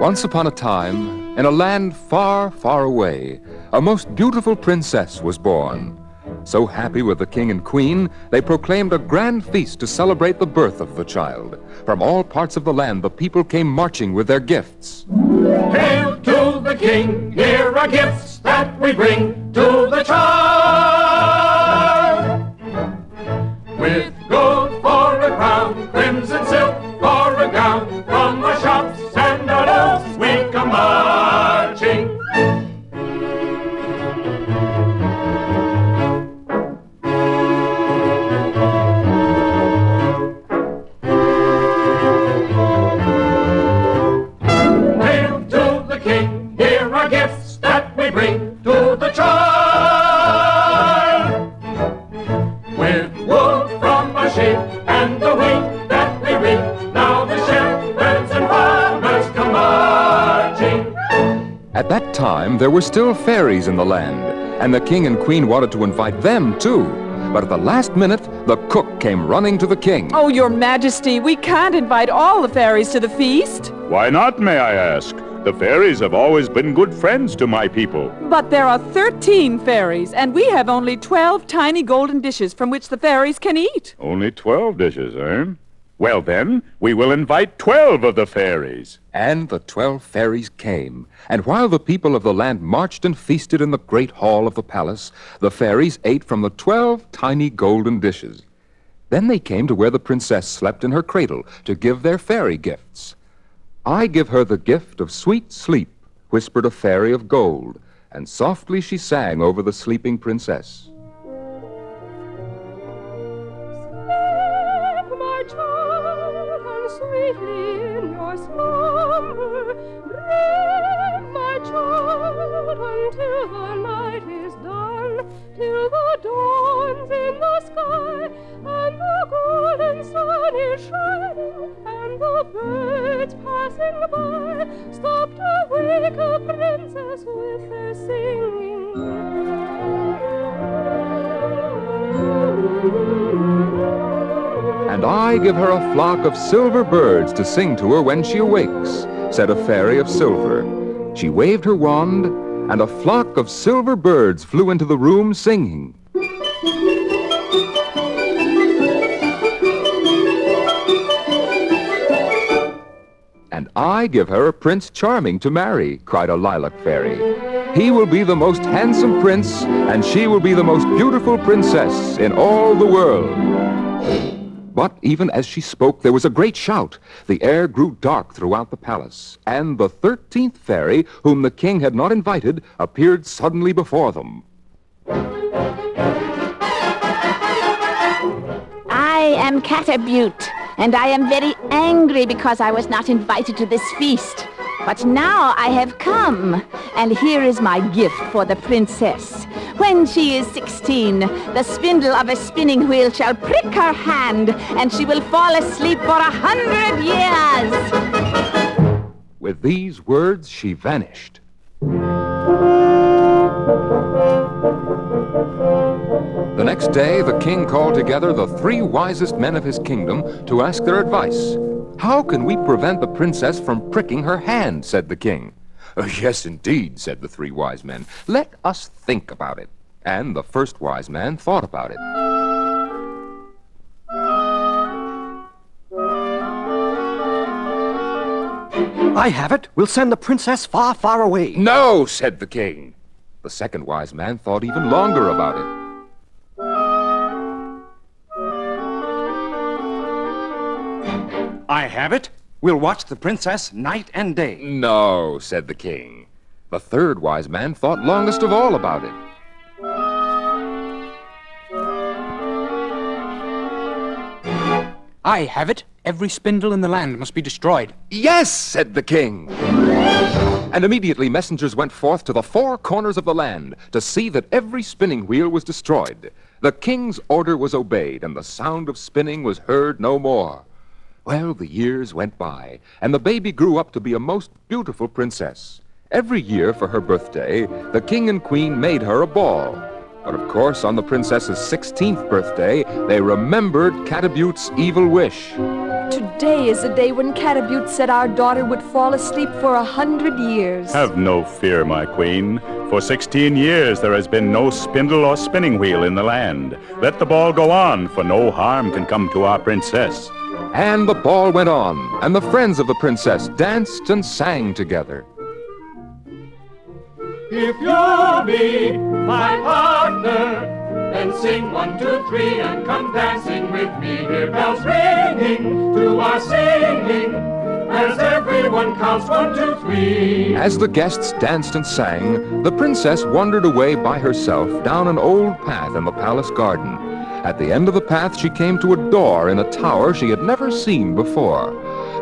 Once upon a time, in a land far, far away, a most beautiful princess was born. So happy were the king and queen, they proclaimed a grand feast to celebrate the birth of the child. From all parts of the land, the people came marching with their gifts. Hail to the king, here are gifts that we bring to the child. With gold for a crown, crimson silk for a gown, from the shops and arrows we come marching. Hail to the king, here are gifts that we bring to the child. With wool from a sheep and the wheat that we reap, now the shepherds and farmers come marching. At that time, there were still fairies in the land, and the king and queen wanted to invite them too. But at the last minute, the cook came running to the king. Oh, Your Majesty, we can't invite all the fairies to the feast. Why not, may I ask? The fairies have always been good friends to my people. But there are 13 fairies, and we have only 12 tiny golden dishes from which the fairies can eat. Only 12 dishes, eh? Well then, we will invite 12 of the fairies. And the 12 fairies came, and while the people of the land marched and feasted in the great hall of the palace, the fairies ate from the 12 tiny golden dishes. Then they came to where the princess slept in her cradle to give their fairy gifts. "I give her the gift of sweet sleep," whispered a fairy of gold, and softly she sang over the sleeping princess. Sleep, my child, and sweetly in your slumber. Dream, my child, until the night is done, till the dawn's in the sky, and the golden sun is shining, and the birds passing by stop to wake a princess with their singing. "And I give her a flock of silver birds to sing to her when she awakes," said a fairy of silver. She waved her wand, and a flock of silver birds flew into the room singing. "And I give her a Prince Charming to marry," cried a lilac fairy. "He will be the most handsome prince, and she will be the most beautiful princess in all the world." But even as she spoke, there was a great shout. The air grew dark throughout the palace, and the 13th fairy, whom the king had not invited, appeared suddenly before them. I am Catabute, and I am very angry because I was not invited to this feast. But now I have come, and here is my gift for the princess. When she is 16, the spindle of a spinning wheel shall prick her hand, and she will fall asleep for 100 years. With these words, she vanished. The next day, the king called together the 3 wisest men of his kingdom to ask their advice. "How can we prevent the princess from pricking her hand?" said the king. "Yes, indeed," said the 3 wise men. "Let us think about it." And the first wise man thought about it. "I have it. We'll send the princess far, far away." "No," said the king. The second wise man thought even longer about it. "I have it. We'll watch the princess night and day." "No," said the king. The third wise man thought longest of all about it. "I have it. Every spindle in the land must be destroyed." "Yes," said the king. And immediately messengers went forth to the 4 corners of the land to see that every spinning wheel was destroyed. The king's order was obeyed, and the sound of spinning was heard no more. Well, the years went by, and the baby grew up to be a most beautiful princess. Every year for her birthday, the king and queen made her a ball. But of course, on the princess's 16th birthday, they remembered Catabute's evil wish. today is the day when Catabute said our daughter would fall asleep for 100 years. Have no fear, my queen. For 16 years there has been no spindle or spinning wheel in the land. Let the ball go on, for no harm can come to our princess. And the ball went on, and the friends of the princess danced and sang together. If you'll be my partner, then sing 1, 2, 3 and come dancing with me. Hear bells ringing to our singing as everyone counts 1, 2, 3. As the guests danced and sang, the princess wandered away by herself down an old path in the palace garden. At the end of the path, she came to a door in a tower she had never seen before.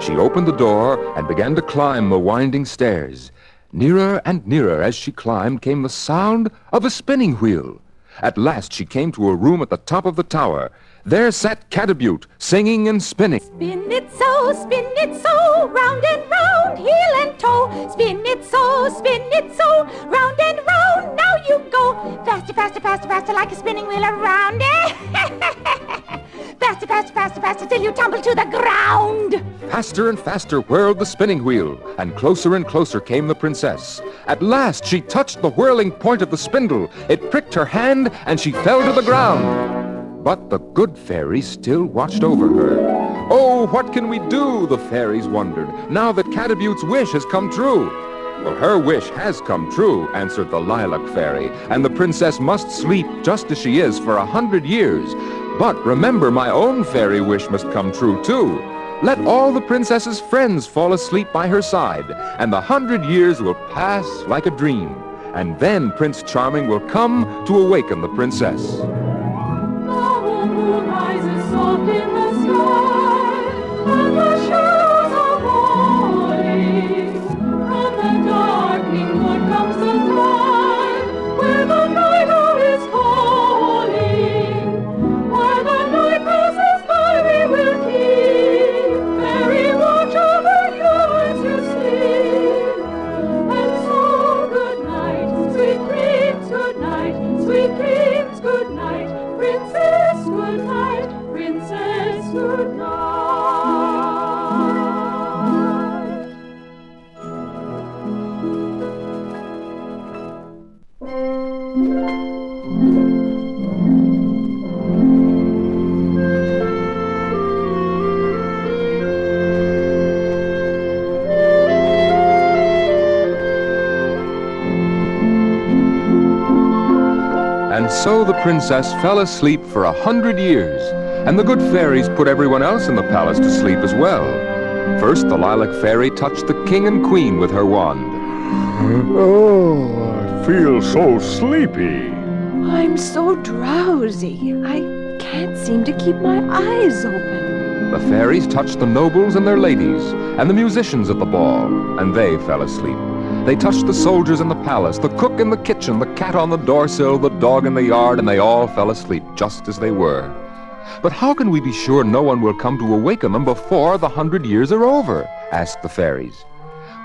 She opened the door and began to climb the winding stairs. Nearer and nearer as she climbed came the sound of a spinning wheel. At last she came to a room at the top of the tower. There sat Catabute, singing and spinning. Spin it so, round and round, heel and toe. Spin it so, round and round, now you go. Faster, faster, faster, faster, like a spinning wheel around. Faster, faster, faster, faster, till you tumble to the ground. Faster and faster whirled the spinning wheel, and closer came the princess. At last she touched the whirling point of the spindle. It pricked her hand, and she fell to the ground. But the good fairies still watched over her. Oh, what can we do, the fairies wondered, now that Catabute's wish has come true? Well, her wish has come true, answered the Lilac Fairy, and the princess must sleep just as she is for 100 years. But remember, my own fairy wish must come true, too. Let all the princess's friends fall asleep by her side, and the 100 years will pass like a dream. And then Prince Charming will come to awaken the princess. The moon rises soft in the sky, and the shadows are falling. From the darkening wood comes the cry, where the night owl is calling. While the night passes by, we will keep very watch over you as you sleep. And so, good night, sweet dreams, good night, sweet dreams, good night. Princess, good night, princess, good night. And so the princess fell asleep for 100 years, and the good fairies put everyone else in the palace to sleep as well. First, the Lilac Fairy touched the king and queen with her wand. Oh, I feel so sleepy. I'm so drowsy. I can't seem to keep my eyes open. The fairies touched the nobles and their ladies, and the musicians at the ball, and they fell asleep. They touched the soldiers in the palace, the cook in the kitchen, the cat on the doorsill, the dog in the yard, and they all fell asleep just as they were. But how can we be sure no one will come to awaken them before the 100 years are over? Asked the fairies.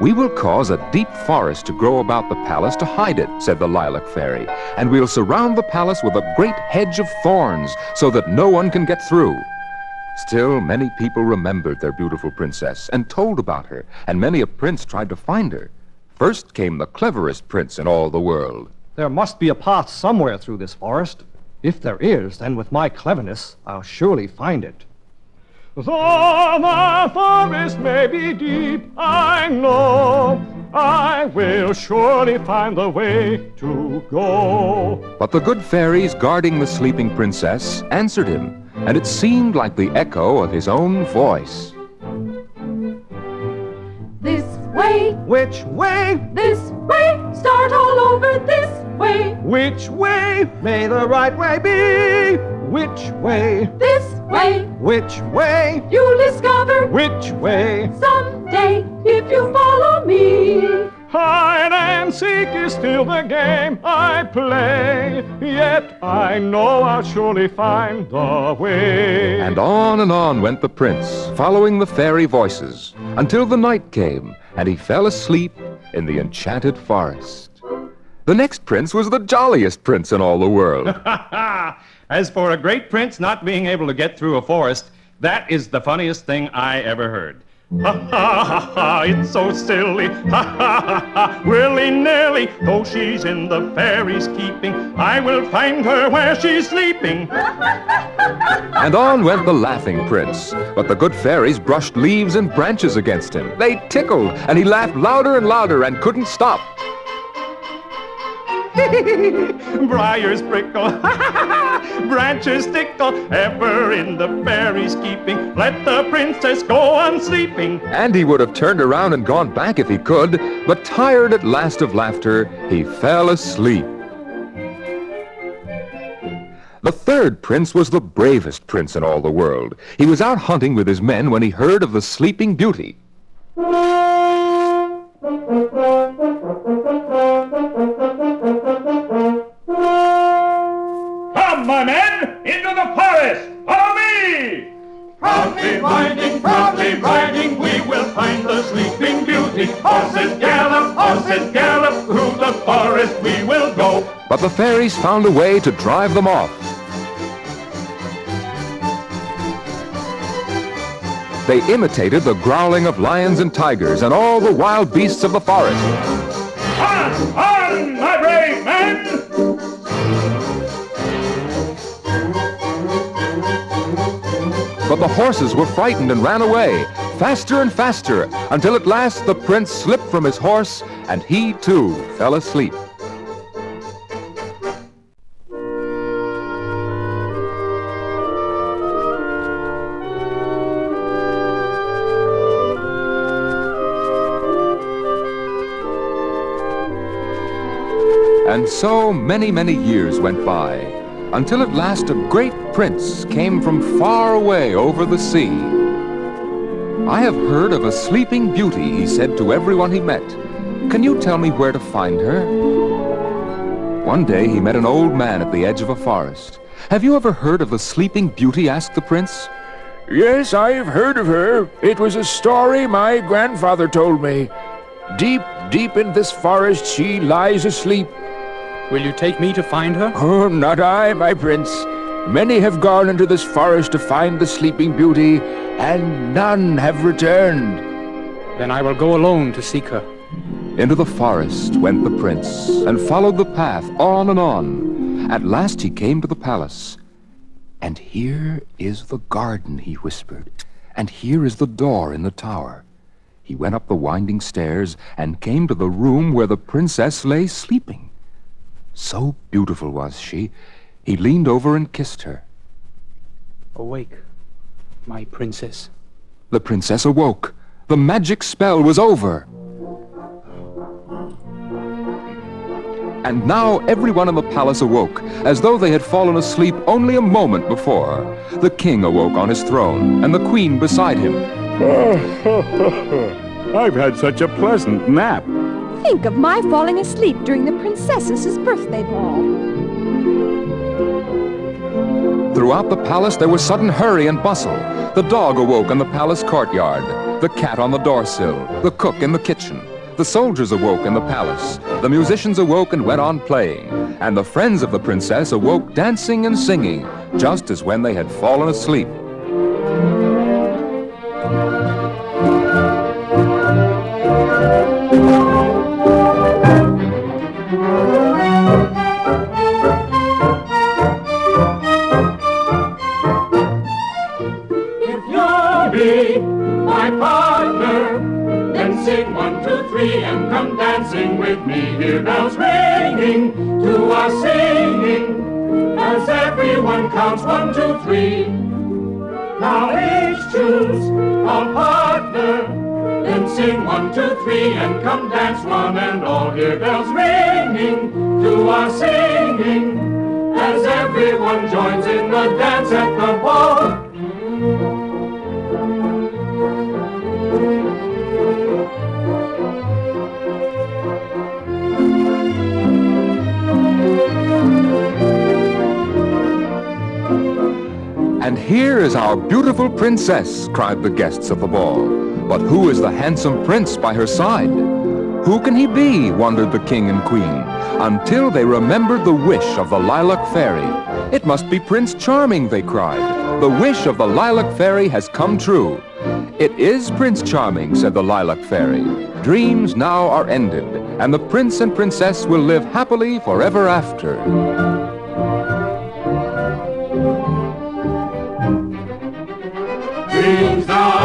We will cause a deep forest to grow about the palace to hide it, said the Lilac Fairy, and we'll surround the palace with a great hedge of thorns so that no one can get through. Still, many people remembered their beautiful princess and told about her, and many a prince tried to find her. First came the cleverest prince in all the world. There must be a path somewhere through this forest. If there is, then with my cleverness, I'll surely find it. Though the forest may be deep, I know I will surely find the way to go. But the good fairies guarding the sleeping princess answered him, and it seemed like the echo of his own voice. This way, Which way? this way, start all over this way. Which way may the right way be? Which way? This way, Which way? you'll discover Which way? someday if you follow me. Hide and seek is still the game I play, yet I know I'll surely find the way. And on went the prince, following the fairy voices, until the night came, and he fell asleep in the enchanted forest. The next prince was the jolliest prince in all the world. As for a great prince not being able to get through a forest, That is the funniest thing I ever heard. Ha ha ha ha, it's so silly. Ha ha ha ha, willy-nilly. Though she's in the fairies' keeping, I will find her where she's sleeping. And on went the laughing prince. But the good fairies brushed leaves and branches against him. They tickled, and he laughed louder and louder and couldn't stop. Briars prickle, branches tickle, ever in the fairies' keeping. Let the princess go on sleeping. And he would have turned around and gone back if he could, but tired at last of laughter, he fell asleep. The third prince was the bravest prince in all the world. He was out hunting with his men when he heard of the Sleeping Beauty. Come, my men, into the forest! Follow me! Proudly riding, we will find the Sleeping Beauty. Horses gallop, through the forest we will go. But the fairies found a way to drive them off. They imitated the growling of lions and tigers and all the wild beasts of the forest. On, my brave men! But the horses were frightened and ran away, faster and faster, until at last the prince slipped from his horse, and he too fell asleep. And so many, many years went by, until at last a great prince came from far away over the sea. I have heard of a Sleeping Beauty, he said to everyone he met. Can you tell me where to find her? One day he met an old man at the edge of a forest. Have you ever heard of the Sleeping Beauty? Asked the prince. Yes, I have heard of her. It was a story my grandfather told me. Deep, deep in this forest she lies asleep. Will you take me to find her? Oh, not I, my prince. Many have gone into this forest to find the Sleeping Beauty, and none have returned. Then I will go alone to seek her. Into the forest went the prince, and followed the path on and on. At last he came to the palace. And here is the garden, he whispered, and here is the door in the tower. He went up the winding stairs and came to the room where the princess lay sleeping. So beautiful was she, he leaned over and kissed her. Awake, my princess. The princess awoke. The magic spell was over. And now everyone in the palace awoke, as though they had fallen asleep only a moment before. The king awoke on his throne, and the queen beside him. I've had such a pleasant nap. Think of my falling asleep during the princess's birthday ball. Throughout the palace there was sudden hurry and bustle. The dog awoke in the palace courtyard, the cat on the doorsill, the cook in the kitchen. The soldiers awoke in the palace, the musicians awoke and went on playing, and the friends of the princess awoke dancing and singing, just as when they had fallen asleep. If you'll be my partner, then sing 1, 2, 3 and come dancing with me. Hear bells ringing to our singing, as everyone counts 1, 2, 3. Now each choose a partner, then sing 1, 2, 3 and come dance one and all. Hear bells ringing to our singing, as everyone joins in the dance at the ball. And here is our beautiful princess, cried the guests of the ball. But who is the handsome prince by her side? Who can he be, wondered the king and queen, until they remembered the wish of the Lilac Fairy. It must be Prince Charming, they cried. The wish of the Lilac Fairy has come true. It is Prince Charming, said the Lilac Fairy. Dreams now are ended, and the prince and princess will live happily forever after. Dreams now